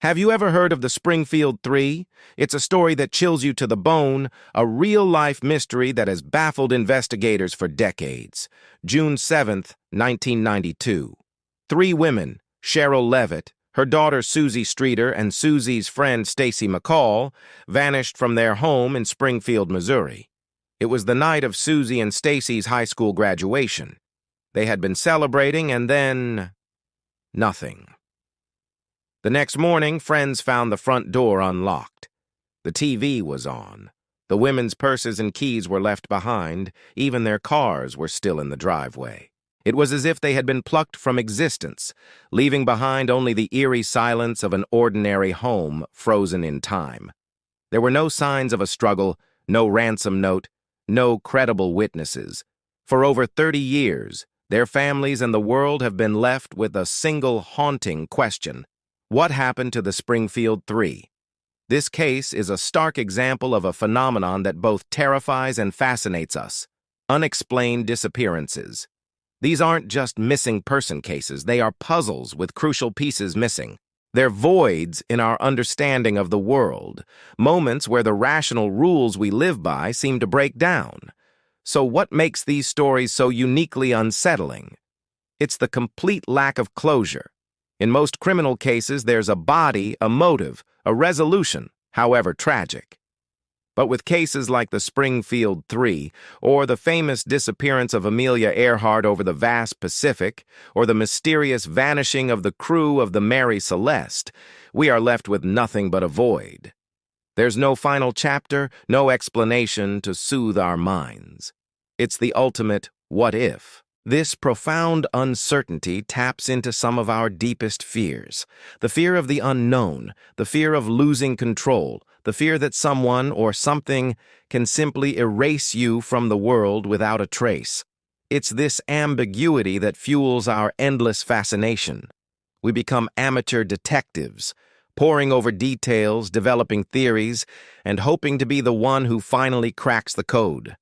Have you ever heard of the Springfield Three? It's a story that chills you to the bone, a real-life mystery that has baffled investigators for decades. June 7th, 1992. Three women, Cheryl Levitt, her daughter Susie Streeter, and Susie's friend Stacy McCall, vanished from their home in Springfield, Missouri. It was the night of Susie and Stacy's high school graduation. They had been celebrating, and then nothing. The next morning, friends found the front door unlocked. The TV was on. The women's purses and keys were left behind. Even their cars were still in the driveway. It was as if they had been plucked from existence, leaving behind only the eerie silence of an ordinary home frozen in time. There were no signs of a struggle, no ransom note, no credible witnesses. For over 30 years, their families and the world have been left with a single haunting question. What happened to the Springfield Three? This case is a stark example of a phenomenon that both terrifies and fascinates us: unexplained disappearances. These aren't just missing person cases, they are puzzles with crucial pieces missing. They're voids in our understanding of the world, moments where the rational rules we live by seem to break down. So what makes these stories so uniquely unsettling? It's the complete lack of closure. In most criminal cases, there's a body, a motive, a resolution, however tragic. But with cases like the Springfield Three, or the famous disappearance of Amelia Earhart over the vast Pacific, or the mysterious vanishing of the crew of the Mary Celeste, we are left with nothing but a void. There's no final chapter, no explanation to soothe our minds. It's the ultimate what if. This profound uncertainty taps into some of our deepest fears. The fear of the unknown, the fear of losing control, the fear that someone or something can simply erase you from the world without a trace. It's this ambiguity that fuels our endless fascination. We become amateur detectives, poring over details, developing theories, and hoping to be the one who finally cracks the code.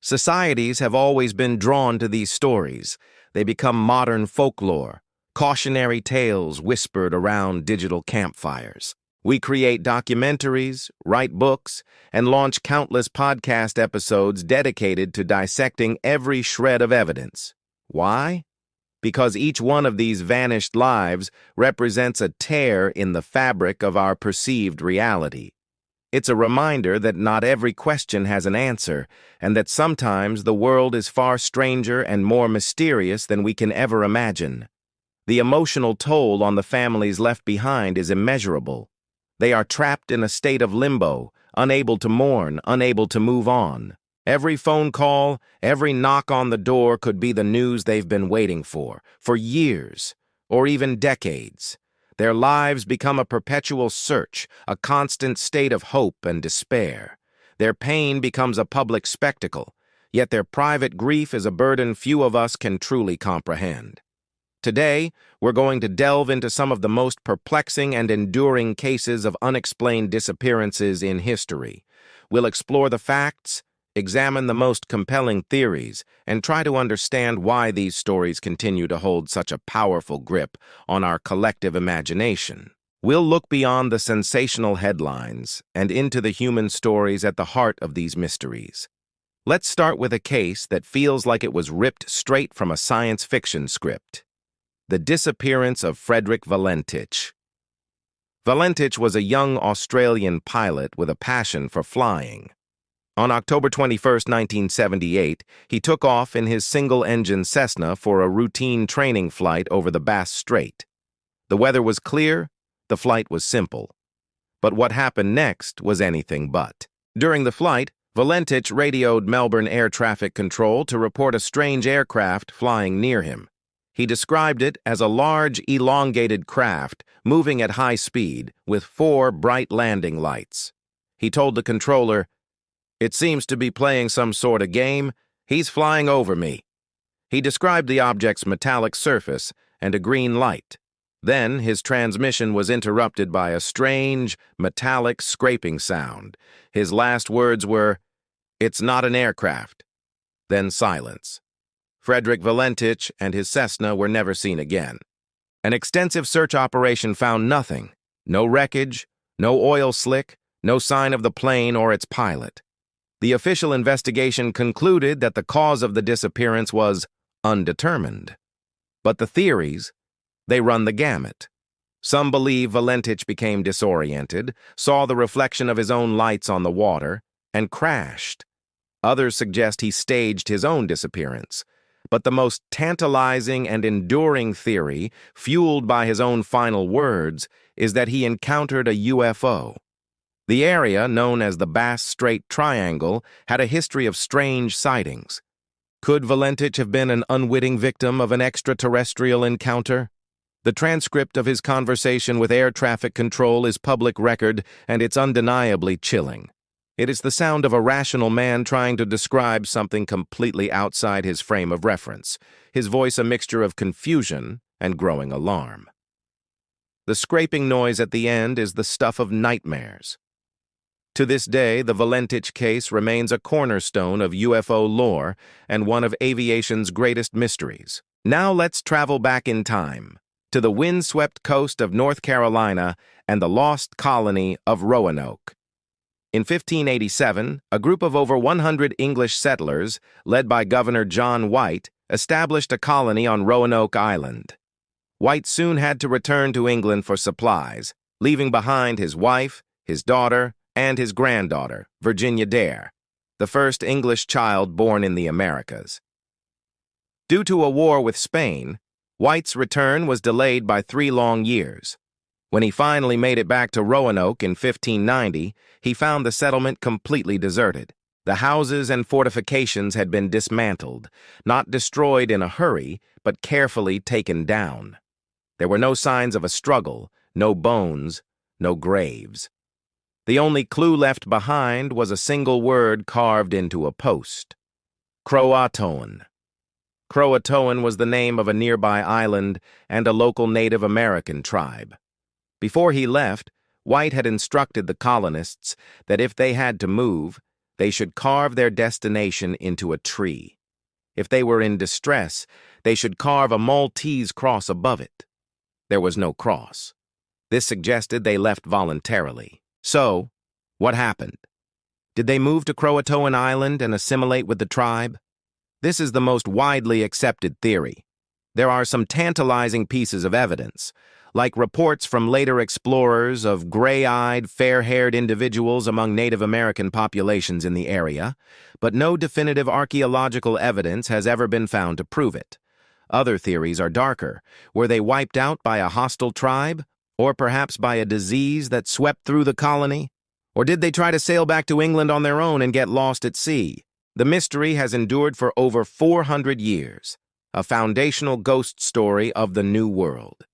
Societies have always been drawn to these stories. They become modern folklore, cautionary tales whispered around digital campfires. We create documentaries, write books, and launch countless podcast episodes dedicated to dissecting every shred of evidence. Why? Because each one of these vanished lives represents a tear in the fabric of our perceived reality. It's a reminder that not every question has an answer, and that sometimes the world is far stranger and more mysterious than we can ever imagine. The emotional toll on the families left behind is immeasurable. They are trapped in a state of limbo, unable to mourn, unable to move on. Every phone call, every knock on the door could be the news they've been waiting for years, or even decades. Their lives become a perpetual search, a constant state of hope and despair. Their pain becomes a public spectacle, yet their private grief is a burden few of us can truly comprehend. Today, we're going to delve into some of the most perplexing and enduring cases of unexplained disappearances in history. We'll explore the facts, examine the most compelling theories, and try to understand why these stories continue to hold such a powerful grip on our collective imagination. We'll look beyond the sensational headlines and into the human stories at the heart of these mysteries. Let's start with a case that feels like it was ripped straight from a science fiction script: the disappearance of Frederick Valentich. Valentich was a young Australian pilot with a passion for flying. On October 21, 1978, he took off in his single-engine Cessna for a routine training flight over the Bass Strait. The weather was clear, the flight was simple. But what happened next was anything but. During the flight, Valentich radioed Melbourne Air Traffic Control to report a strange aircraft flying near him. He described it as a large, elongated craft moving at high speed with 4 bright landing lights. He told the controller, "It seems to be playing some sort of game. He's flying over me." He described the object's metallic surface and a green light. Then his transmission was interrupted by a strange, metallic scraping sound. His last words were, "It's not an aircraft." Then silence. Frederick Valentich and his Cessna were never seen again. An extensive search operation found nothing, No wreckage, no oil slick, no sign of the plane or its pilot. The official investigation concluded that the cause of the disappearance was undetermined. But the theories, they run the gamut. Some believe Valentich became disoriented, saw the reflection of his own lights on the water, and crashed. Others suggest he staged his own disappearance. But the most tantalizing and enduring theory, fueled by his own final words, is that he encountered a UFO. The area, known as the Bass Strait Triangle, had a history of strange sightings. Could Valentich have been an unwitting victim of an extraterrestrial encounter? The transcript of his conversation with air traffic control is public record, and it's undeniably chilling. It is the sound of a rational man trying to describe something completely outside his frame of reference, his voice a mixture of confusion and growing alarm. The scraping noise at the end is the stuff of nightmares. To this day, the Valentich case remains a cornerstone of UFO lore and one of aviation's greatest mysteries. Now let's travel back in time, to the windswept coast of North Carolina and the lost colony of Roanoke. In 1587, a group of over 100 English settlers, led by Governor John White, established a colony on Roanoke Island. White soon had to return to England for supplies, leaving behind his wife, his daughter, and his granddaughter, Virginia Dare, the first English child born in the Americas. Due to a war with Spain, White's return was delayed by 3 long years. When he finally made it back to Roanoke in 1590, he found the settlement completely deserted. The houses and fortifications had been dismantled, not destroyed in a hurry, but carefully taken down. There were no signs of a struggle, no bones, no graves. The only clue left behind was a single word carved into a post: Croatoan. Croatoan was the name of a nearby island and a local Native American tribe. Before he left, White had instructed the colonists that if they had to move, they should carve their destination into a tree. If they were in distress, they should carve a Maltese cross above it. There was no cross. This suggested they left voluntarily. So, what happened? Did they move to Croatoan Island and assimilate with the tribe? This is the most widely accepted theory. There are some tantalizing pieces of evidence, like reports from later explorers of gray-eyed, fair-haired individuals among Native American populations in the area, but no definitive archaeological evidence has ever been found to prove it. Other theories are darker. Were they wiped out by a hostile tribe? Or perhaps by a disease that swept through the colony? Or did they try to sail back to England on their own and get lost at sea? The mystery has endured for over 400 years, a foundational ghost story of the New World.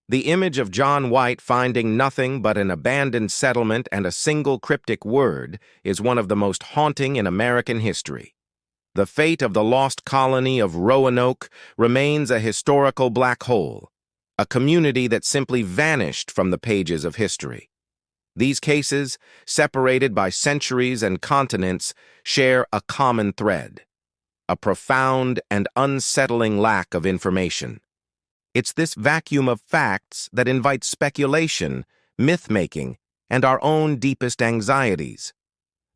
The image of John White finding nothing but an abandoned settlement and a single cryptic word is one of the most haunting in American history. The fate of the lost colony of Roanoke remains a historical black hole, a community that simply vanished from the pages of history. These cases, separated by centuries and continents, share a common thread: a profound and unsettling lack of information. It's this vacuum of facts that invites speculation, myth-making, and our own deepest anxieties.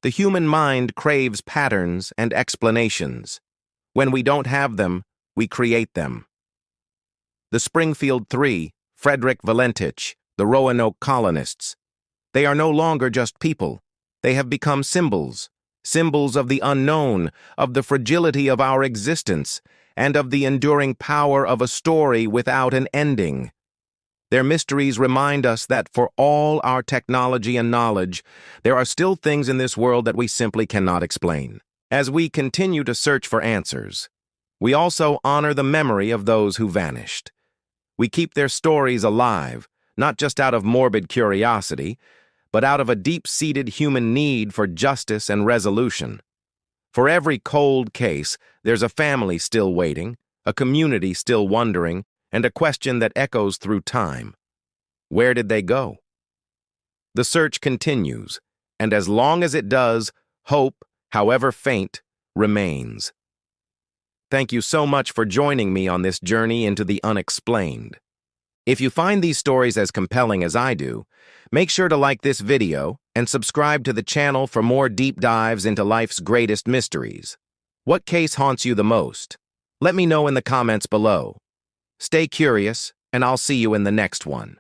The human mind craves patterns and explanations. When we don't have them, we create them. The Springfield Three, Frederick Valentich, the Roanoke colonists. They are no longer just people. They have become symbols, symbols of the unknown, of the fragility of our existence, and of the enduring power of a story without an ending. Their mysteries remind us that for all our technology and knowledge, there are still things in this world that we simply cannot explain. As we continue to search for answers, we also honor the memory of those who vanished. We keep their stories alive, not just out of morbid curiosity, but out of a deep-seated human need for justice and resolution. For every cold case, there's a family still waiting, a community still wondering, and a question that echoes through time. Where did they go? The search continues, and as long as it does, hope, however faint, remains. Thank you so much for joining me on this journey into the unexplained. If you find these stories as compelling as I do, make sure to like this video and subscribe to the channel for more deep dives into life's greatest mysteries. What case haunts you the most? Let me know in the comments below. Stay curious, and I'll see you in the next one.